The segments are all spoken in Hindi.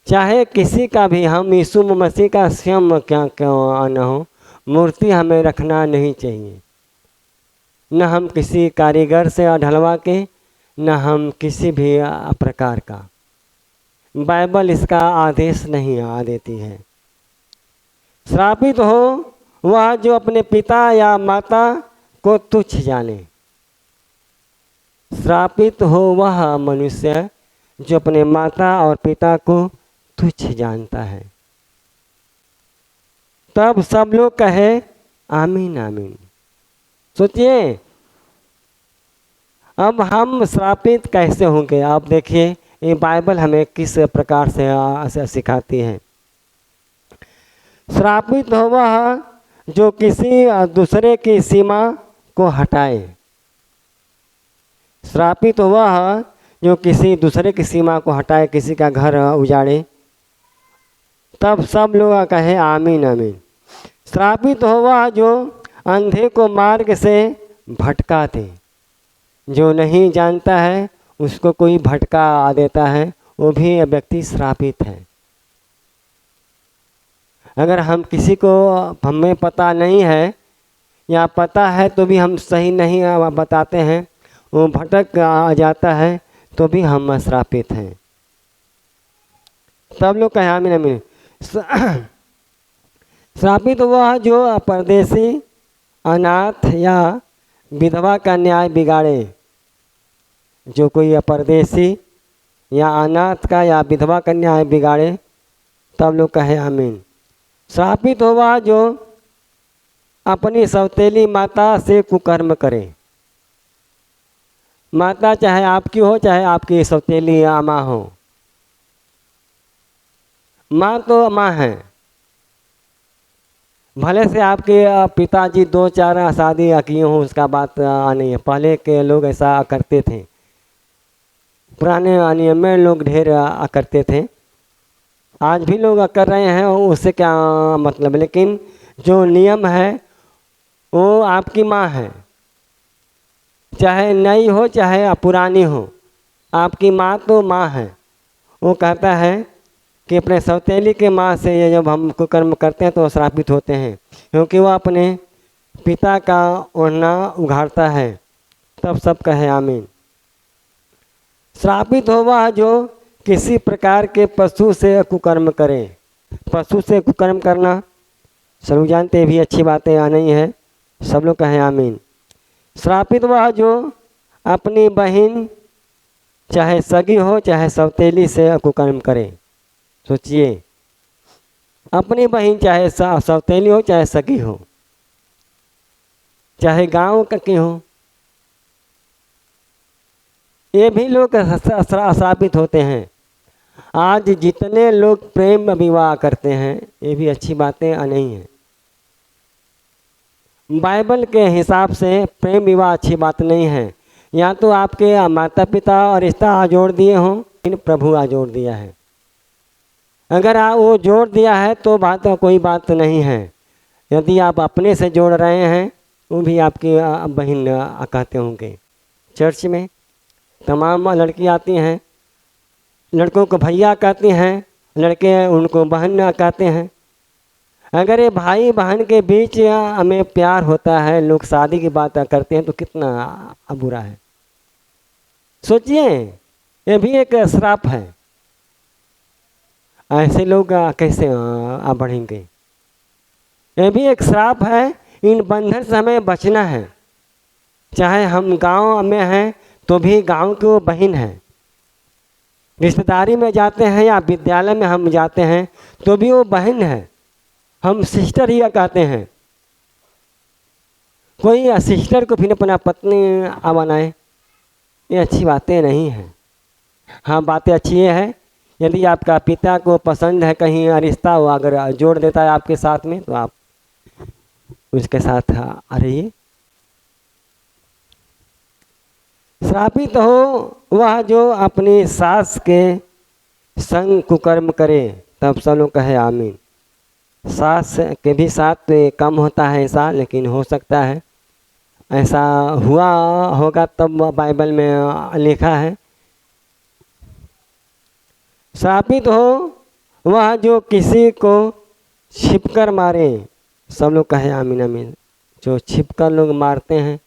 चाहे किसी का भी, हम यीशु मसीह का स्वयं क्या क्यों न हो, मूर्ति हमें रखना नहीं चाहिए। न हम किसी कारीगर से ढलवा के, न हम किसी भी प्रकार का। बाइबल इसका आदेश नहीं देती है। श्रापित हो वह जो अपने पिता या माता को तुच्छ जाने। श्रापित हो वह मनुष्य जो अपने माता और पिता को तुच्छ जानता है। तब सब लोग कहे आमीन आमीन। सोचिए, अब हम श्रापित कैसे होंगे? आप देखिए ये बाइबल हमें किस प्रकार से सिखाती है। श्रापित हो वह जो किसी दूसरे की सीमा को हटाए। श्रापित हो वह जो किसी दूसरे की सीमा को हटाए, किसी का घर उजाड़े। तब सब लोग कहे आमीन आमीन। श्रापित हो वह जो अंधे को मार्ग से भटका दे। जो नहीं जानता है उसको कोई भटका देता है, वो भी व्यक्ति श्रापित है। अगर हम किसी को, हमें पता नहीं है या पता है तो भी हम सही नहीं बताते हैं, वो भटक जाता है, तो भी हम श्रापित हैं। सब लोग कहे आमीन आमीन। श्रापित वह जो परदेसी, अनाथ या विधवा का न्याय बिगाड़े। जो कोई परदेसी या अनाथ का या विधवा का न्याय बिगाड़े। तब लोग कहे आमीन। श्रापित हो वह जो अपनी सौतेली माता से कुकर्म करे। माता चाहे आपकी हो चाहे आपकी सौतेली माँ हो, माँ तो माँ है। भले से आपके पिताजी 2-4 शादी किए हों, उसका बात नहीं है। पहले के लोग ऐसा करते थे, पुराने नियम में लोग ढेर करते थे। आज भी लोग कर रहे हैं, उससे क्या मतलब। लेकिन जो नियम है वो आपकी माँ है, चाहे नई हो चाहे पुरानी हो, आपकी माँ तो माँ है। वो कहता है कि अपने सौतेली के माँ से ये जब हम कुकर्म करते हैं तो श्रापित होते हैं, क्योंकि वह अपने पिता का ओढ़ना उघाड़ता है। तब सब कहे आमीन। श्रापित हो वह जो किसी प्रकार के पशु से कुकर्म करे। पशु से कुकर्म करना सब जानते भी अच्छी बातें नहीं है। सब लोग कहें आमीन। श्रापित वह जो अपनी बहन, चाहे सगी हो चाहे सौतेली से कुकर्म करे। सोचिए, अपनी बहन चाहे सौतेली हो चाहे सगी हो, चाहे गांव की हो, ये भी लोग श्रापित होते हैं। आज जितने लोग प्रेम विवाह करते हैं, ये भी अच्छी बातें नहीं हैं। बाइबल के हिसाब से प्रेम विवाह अच्छी बात नहीं है। या तो आपके माता पिता और रिश्ता जोड़ दिए हों, लेकिन प्रभु जोड़ दिया है। अगर वो जोड़ दिया है तो बात कोई बात नहीं है। यदि आप अपने से जोड़ रहे हैं, वो भी आपकी बहन कहते होंगे। चर्च में तमाम लड़की आती हैं, लड़कों को भैया कहती हैं, लड़के उनको बहन कहते हैं। अगर ये भाई बहन के बीच हमें प्यार होता है, लोग शादी की बात करते हैं, तो कितना बुरा है। सोचिए, ये भी एक श्राप है। ऐसे लोग कैसे बढ़ेंगे? ये भी एक श्राप है। इन बंधन से हमें बचना है। चाहे हम गांव में हैं तो भी गांव की वो बहन है। रिश्तेदारी में जाते हैं या विद्यालय में हम जाते हैं तो भी वो बहन है। हम सिस्टर ही कहते हैं। कोई सिस्टर को फिर अपना पत्नी बनाए, ये अच्छी बातें नहीं हैं। हाँ, बातें अच्छी ये है, यदि आपका पिता को पसंद है कहीं रिश्ता वो अगर जोड़ देता है आपके साथ में, तो आप उसके साथ रहिए। श्रापित हो वह जो अपनी सास के संग कुकर्म करे। तब सब लोग कहे आमीन। सास के भी साथ कम होता है ऐसा, लेकिन हो सकता है ऐसा हुआ होगा, तब बाइबल में लिखा है। श्रापित हो वह जो किसी को छिपकर मारे, सब लोग कहे आमीन आमीन। जो छिपकर लोग मारते हैं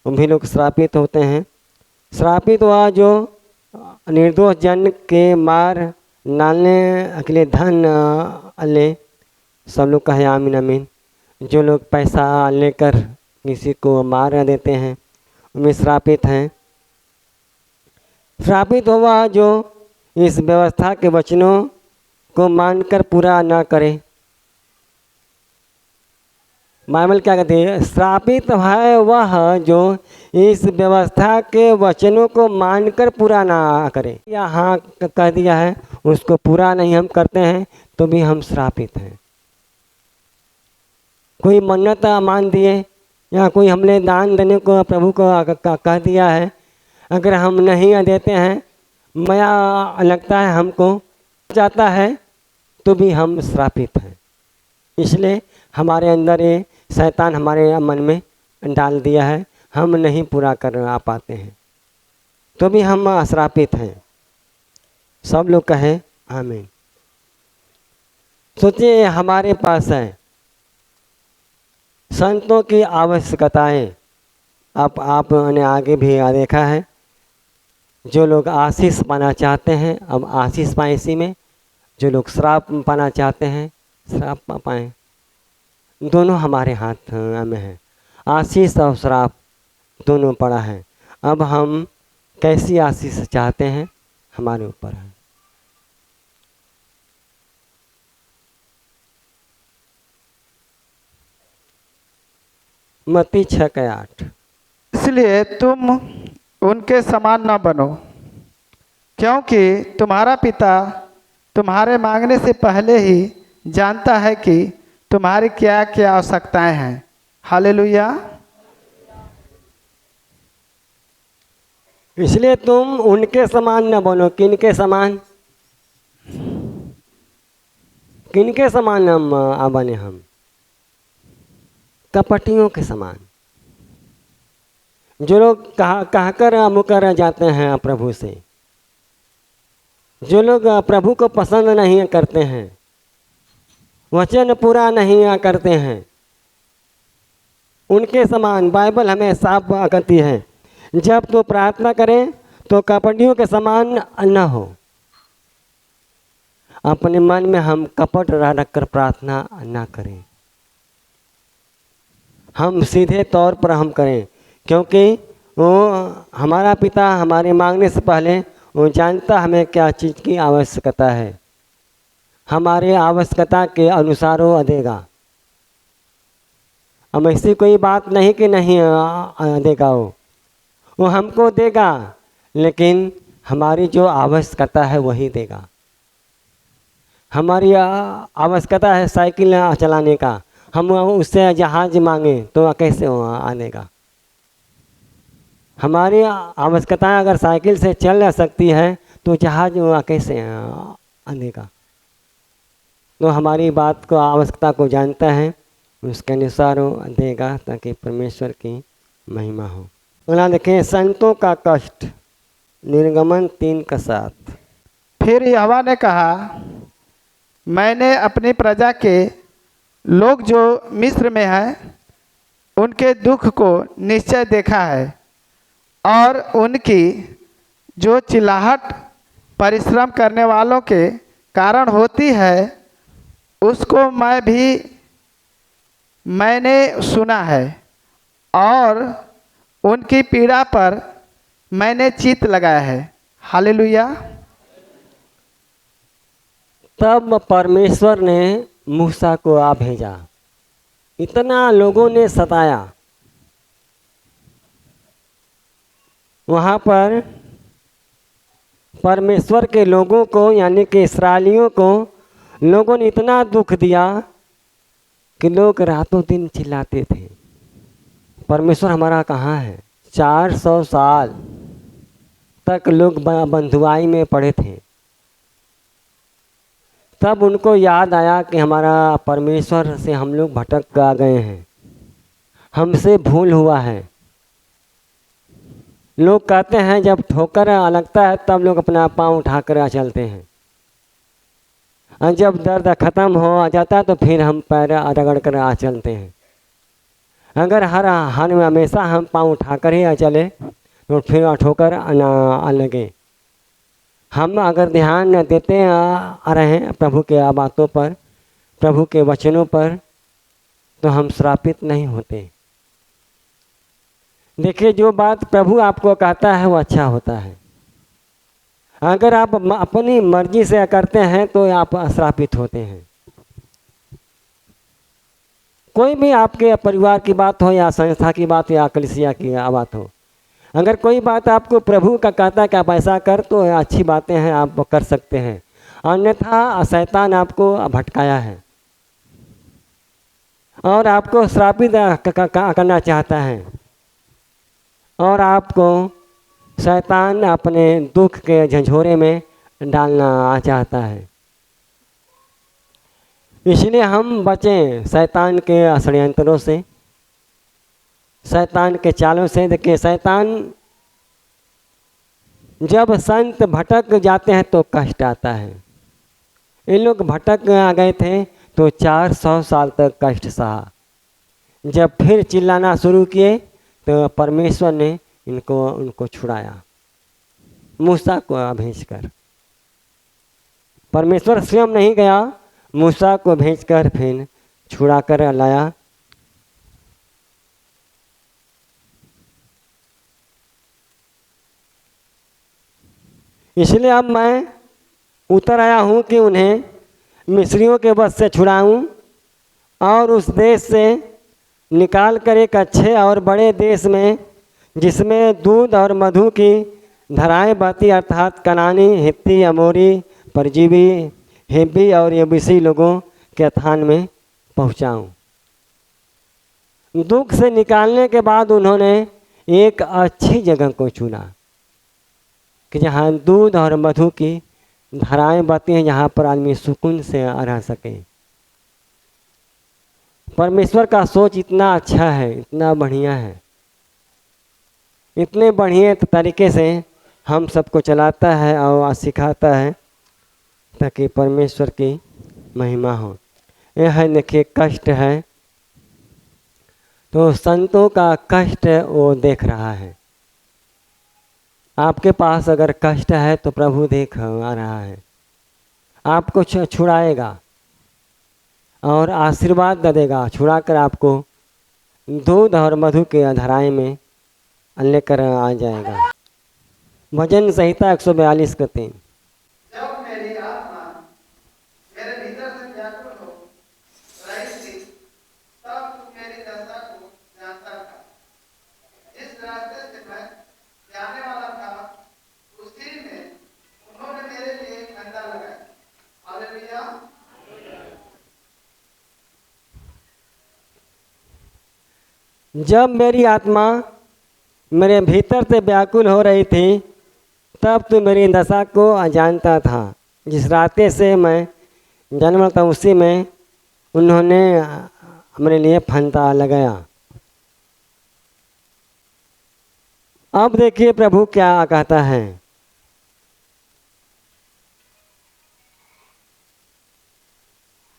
वो भी लोग श्रापित होते हैं। श्रापित वह जो निर्दोष जन के मार डालने के लिए धन ले, सब लोग कहे आमीन आमीन। जो लोग पैसा लेकर किसी को मार देते हैं वे श्रापित हैं। श्रापित हुआ जो इस व्यवस्था के वचनों को मानकर पूरा न करे। बाइबल क्या कहती है? श्रापित है वह जो इस व्यवस्था के वचनों को मानकर पूरा ना करे। यहाँ कह दिया है उसको पूरा नहीं हम करते हैं तो भी हम श्रापित हैं। कोई मन्नत मान दिए या कोई हमने दान देने को प्रभु को कह दिया है, अगर हम नहीं देते हैं, माया लगता है हमको जाता है तो भी हम श्रापित हैं। इसलिए हमारे अंदर ये शैतान हमारे मन में डाल दिया है, हम नहीं पूरा कर पाते हैं तो भी हम श्रापित हैं। सब लोग कहें आमीन। सोचिए हमारे पास है संतों की आवश्यकताएं। अब आपने आगे भी देखा है जो लोग आशीष पाना चाहते हैं अब आशीष पाएं इसी में, जो लोग श्राप पाना चाहते हैं श्राप पाएं। दोनों हमारे हाथ में है, आशीष और श्राप दोनों पड़ा है। अब हम कैसी आशीष चाहते हैं हमारे ऊपर है। मत्ती 6:8। इसलिए तुम उनके समान न बनो, क्योंकि तुम्हारा पिता तुम्हारे मांगने से पहले ही जानता है कि तुम्हारी क्या क्या आवश्यकताएं हैं। हालेलुया। इसलिए तुम उनके समान न बनो। किनके समान? किनके समान हम बने? हम कपटियों के समान, जो लोग कहकर मुकर जाते हैं प्रभु से, जो लोग प्रभु को पसंद नहीं करते हैं, वचन पूरा नहीं करते हैं, उनके समान बाइबल हमें साफ कहती है जब तो प्रार्थना करें तो कपटियों के समान न हो। अपने मन में हम कपट रख कर प्रार्थना ना करें, हम सीधे तौर पर हम करें, क्योंकि वो हमारा पिता हमारे मांगने से पहले वो जानता हमें क्या चीज़ की आवश्यकता है, हमारे आवश्यकता के अनुसार वो देगा। हम ऐसी कोई बात नहीं कि नहीं देगा, वो हमको देगा, लेकिन हमारी जो आवश्यकता है वही देगा। हमारी आवश्यकता है साइकिल चलाने का, हम उससे जहाज मांगे तो कैसे आनेगा? हमारी आवश्यकताएं अगर साइकिल से चल सकती है तो जहाज कैसे आनेगा? तो हमारी बात को आवश्यकता को जानता है, उसके अनुसार वो देगा ताकि परमेश्वर की महिमा हो। बोला देखें संतों का कष्ट, निर्गमन 3:7। फिर यहोवा ने कहा, मैंने अपनी प्रजा के लोग जो मिस्र में हैं उनके दुख को निश्चय देखा है, और उनकी जो चिल्लाहट परिश्रम करने वालों के कारण होती है उसको मैंने सुना है, और उनकी पीड़ा पर मैंने चित्त लगाया है। हालेलुया। तब परमेश्वर ने मूसा को भेजा। इतना लोगों ने सताया, वहाँ पर परमेश्वर के लोगों को यानी कि इस्राएलियों को लोगों ने इतना दुख दिया कि लोग रातों दिन चिल्लाते थे, परमेश्वर हमारा कहाँ है? 400 साल तक लोग बंधुआई में पड़े थे। तब उनको याद आया कि हमारा परमेश्वर से हम लोग भटक गए हैं, हमसे भूल हुआ है। लोग कहते हैं जब ठोकर लगता है तब लोग अपना पाँव उठाकर चलते हैं, और जब दर्द ख़त्म हो जाता है तो फिर हम पैर रगड़ कर आ चलते हैं। अगर हर हाल में हमेशा हम पाँव उठाकर ही चले तो फिर ठोकर आ लगे। हम अगर ध्यान देते आ रहे हैं प्रभु के बातों पर, प्रभु के वचनों पर, तो हम श्रापित नहीं होते। देखिए, जो बात प्रभु आपको कहता है वो अच्छा होता है। अगर आप अपनी मर्जी से करते हैं तो आप श्रापित होते हैं। कोई भी आपके परिवार की बात हो या संस्था की बात या कलीसिया की बात हो, अगर कोई बात आपको प्रभु का कहता है कि आप ऐसा कर, तो अच्छी बातें हैं, आप कर सकते हैं। अन्यथा शैतान आपको भटकाया है और आपको श्रापित करना चाहता है और आपको शैतान अपने दुख के झंझोरे में डालना चाहता है। इसलिए हम बचें शैतान के षड्यंत्रों से, शैतान के चालों से। देखिए, शैतान जब संत भटक जाते हैं तो कष्ट आता है। इन लोग भटक गए थे तो 400 साल तक कष्ट सहा। जब फिर चिल्लाना शुरू किए तो परमेश्वर ने उनको छुड़ाया, मूसा को भेजकर। परमेश्वर स्वयं नहीं गया, मूसा को भेजकर फिर छुड़ा कर लाया। इसलिए अब मैं उतर आया हूँ कि उन्हें मिस्रियों के वश से छुड़ाऊँ और उस देश से निकाल कर एक अच्छे और बड़े देश में, जिसमें दूध और मधु की धाराएं बहती, अर्थात कनानी, हित्ती, अमोरी, परजीवी, हेब्बी और यबूसी लोगों के स्थान में पहुँचाऊँ। दुख से निकालने के बाद उन्होंने एक अच्छी जगह को चुना कि जहाँ दूध और मधु की धाराएं बहती हैं, जहाँ पर आदमी सुकून से रह सके। परमेश्वर का सोच इतना अच्छा है, इतना बढ़िया है, इतने बढ़िया तरीके से हम सबको चलाता है और सिखाता है ताकि परमेश्वर की महिमा हो। यह है, देखिए, कष्ट है तो संतों का कष्ट वो देख रहा है। आपके पास अगर कष्ट है तो प्रभु देख आ रहा है, आपको छुड़ाएगा और आशीर्वाद देगा, छुड़ाकर आपको दूध और मधु के धाराएं में लेकर आ जाएगा। भजन संहिता 142 का 3। जब मेरी आत्मा मेरे भीतर से व्याकुल हो रही थी, तब तू मेरी दशा को जानता था। जिस रास्ते से मैं जाने वाला था, उसी में उन्होंने मेरे लिए खंडा लगाया। हालेलुया। जब मेरी आत्मा मेरे भीतर से व्याकुल हो रही थी, तब तो मेरी दशा को जानता था। जिस रास्ते से मैं जन्मा था, उसी में उन्होंने मेरे लिए फंदा लगाया। अब देखिए प्रभु क्या कहता है।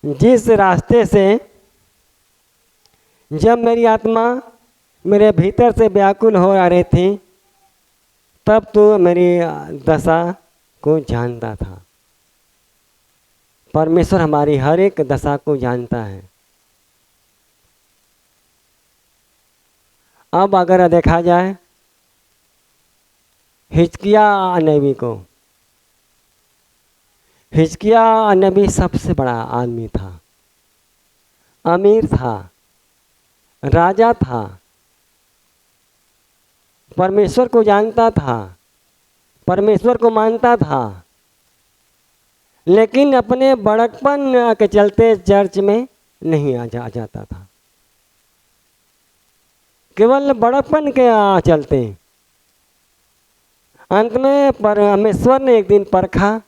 जिस रास्ते से जब मेरी आत्मा मेरे भीतर से व्याकुल हो रही थी, तब तो मेरी दशा को जानता था। परमेश्वर हमारी हर एक दशा को जानता है। अब अगर देखा जाए हिजकिय्याह नबी को, हिजकिय्याह नबी सबसे बड़ा आदमी था, अमीर था, राजा था, परमेश्वर को जानता था, परमेश्वर को मानता था, लेकिन अपने बड़कपन के चलते चर्च में नहीं आ जाता था। केवल बड़कपन के चलते अंत में परमेश्वर ने एक दिन परखा,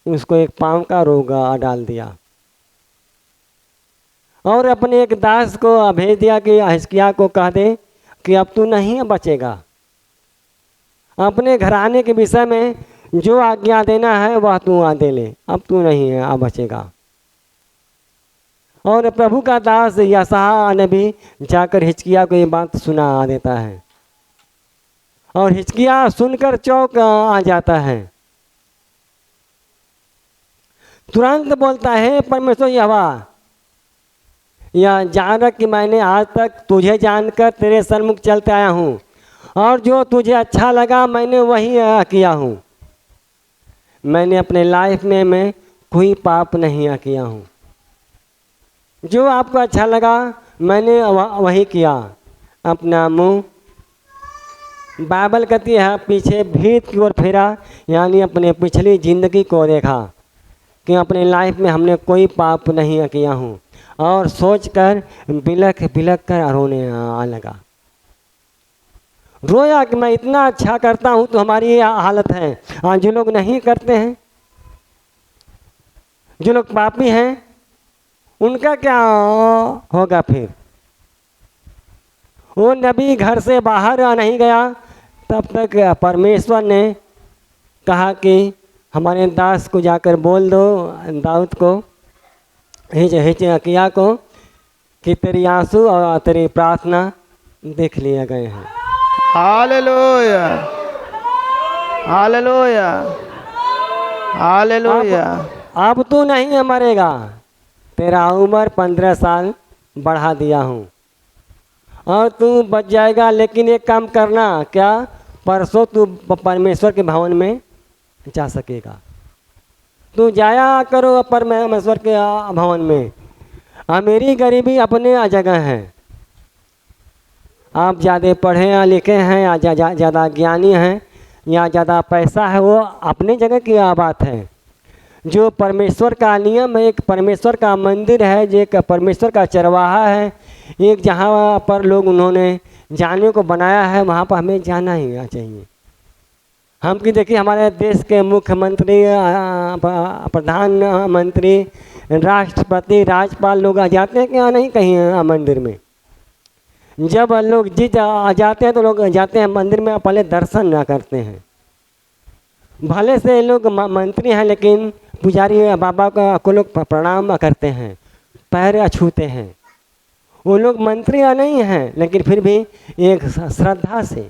उसको एक पांव का रोग डाल दिया और अपने एक दास को भेज दिया कि हिजकिय्याह को कह दे कि अब तू नहीं बचेगा। अपने घराने के विषय में जो आज्ञा देना है वह तू दे ले, अब तू नहीं है अब बचेगा। और प्रभु का दास यशायाह नबी जाकर हिजकिय्याह को ये बात सुना देता है और हिजकिय्याह सुनकर चौंक आ जाता है। तुरंत बोलता है परमेश्वर यहोवा, यह जान रख कि मैंने आज तक तुझे जानकर तेरे सन्मुख चलते आया हूँ और जो तुझे अच्छा लगा मैंने वही किया हूँ। मैंने अपने लाइफ में मैं कोई पाप नहीं किया हूँ। जो आपको अच्छा लगा मैंने वही किया। अपना मुंह बाइबल कहती है पीछे भीत की ओर फेरा, यानी अपने पिछली ज़िंदगी को देखा कि अपने लाइफ में हमने कोई पाप नहीं किया हूँ और सोचकर बिलख बिलख कर रोने लगा। रोया कि मैं इतना अच्छा करता हूँ तो हमारी ये हालत है। जो लोग नहीं करते हैं, जो लोग पापी हैं, उनका क्या होगा फिर। वो नबी घर से बाहर नहीं गया तब तक परमेश्वर ने कहा कि हमारे दास को जाकर बोल दो, दाऊद को, हिजकिय्याह को, कि तेरी आंसू और तेरी प्रार्थना देख लिए गए हैं। Hallelujah, hallelujah, hallelujah. अब तू नहीं मरेगा, तेरा उम्र 15 साल बढ़ा दिया हूँ और तू बच जाएगा। लेकिन एक काम करना, क्या परसों तू परमेश्वर के भवन में जा सकेगा। तू जाया करो परमेश्वर के भवन में। अमीरी गरीबी अपने जगह है। आप ज़्यादा पढ़े लिखे हैं या ज़्यादा ज्ञानी हैं या ज़्यादा पैसा है, वो अपनी जगह की बात है। जो परमेश्वर का नियम है, एक परमेश्वर का मंदिर है, जो एक परमेश्वर का चरवाहा है, एक जहाँ पर लोग उन्होंने जाने को बनाया है, वहाँ पर हमें जाना ही चाहिए। हम कि देखिए हमारे देश के मुख्यमंत्री, प्रधानमंत्री, राष्ट्रपति, राज्यपाल लोग जाते हैं क्या नहीं कहीं मंदिर में। जब लोग जाते हैं तो लोग जाते हैं मंदिर में, पहले दर्शन ना करते हैं। भले से लोग मंत्री हैं लेकिन पुजारी बाबा को लोग प्रणाम करते हैं, पैर छूते हैं। वो लोग मंत्री नहीं हैं लेकिन फिर भी एक श्रद्धा से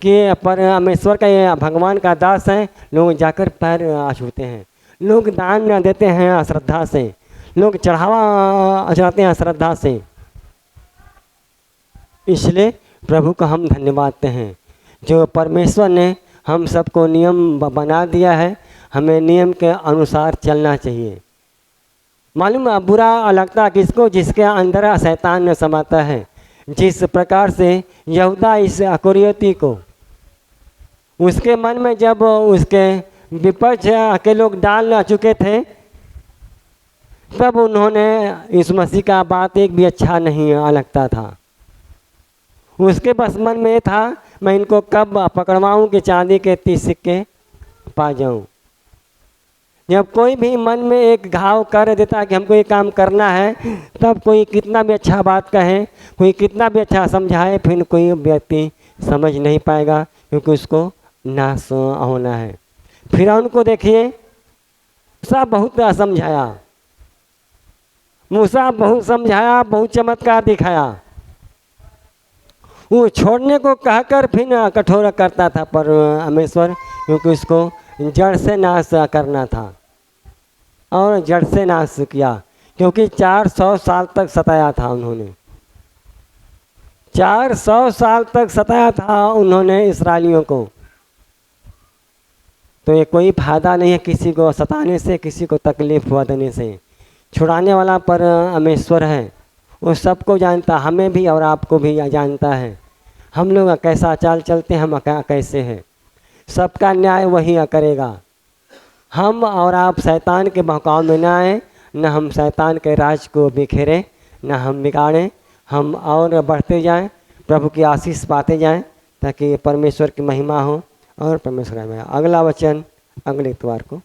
कि परमेश्वर का ये भगवान का दास है, लोग जाकर पैर छूते हैं। लोग दान देते हैं श्रद्धा से, लोग चढ़ावा चढ़ाते हैं श्रद्धा से। इसलिए प्रभु का हम धन्यवाद देते हैं जो परमेश्वर ने हम सबको नियम बना दिया है। हमें नियम के अनुसार चलना चाहिए। मालूम बुरा लगता किसको, जिसके अंदर शैतान समाता है। जिस प्रकार से यहूदा इस इस्करियोती को, उसके मन में जब उसके विपक्ष के लोग डाल चुके थे, तब उन्होंने इस मसीह का बात एक भी अच्छा नहीं लगता था। उसके बस मन में था मैं इनको कब पकड़वाऊँ कि चांदी के 30 सिक्के पा जाऊँ। जब कोई भी मन में एक घाव कर देता कि हमको ये काम करना है, तब कोई कितना भी अच्छा बात कहे, कोई कितना भी अच्छा समझाए, फिर कोई व्यक्ति समझ नहीं पाएगा क्योंकि उसको नाश होना है। फिर उनको देखिए, सब बहुत समझाया, मूसा बहुत समझाया, बहुत चमत्कार दिखाया, वो छोड़ने को कहकर फिर कठोर करता था परमेश्वर, क्योंकि उसको जड़ से नाश करना था। और जड़ से नाश किया क्योंकि 400 साल तक सताया था उन्होंने। 400 साल तक सताया था उन्होंने इस्राएलियों को। तो ये कोई फायदा नहीं है किसी को सताने से, किसी को तकलीफ हुआ देने से। छुड़ाने वाला परमेश्वर है, वो सबको जानता, हमें भी और आपको भी जानता है। हम लोग कैसा चाल चलते हैं, हम कैसे हैं, सबका न्याय वही करेगा। हम और आप शैतान के बहकाव में न आए, न हम शैतान के राज को बिखेरें, न हम बिगाड़ें। हम और बढ़ते जाएं, प्रभु की आशीष पाते जाएं, ताकि परमेश्वर की महिमा हो और परमेश्वर में। अगला वचन अगले इतवार को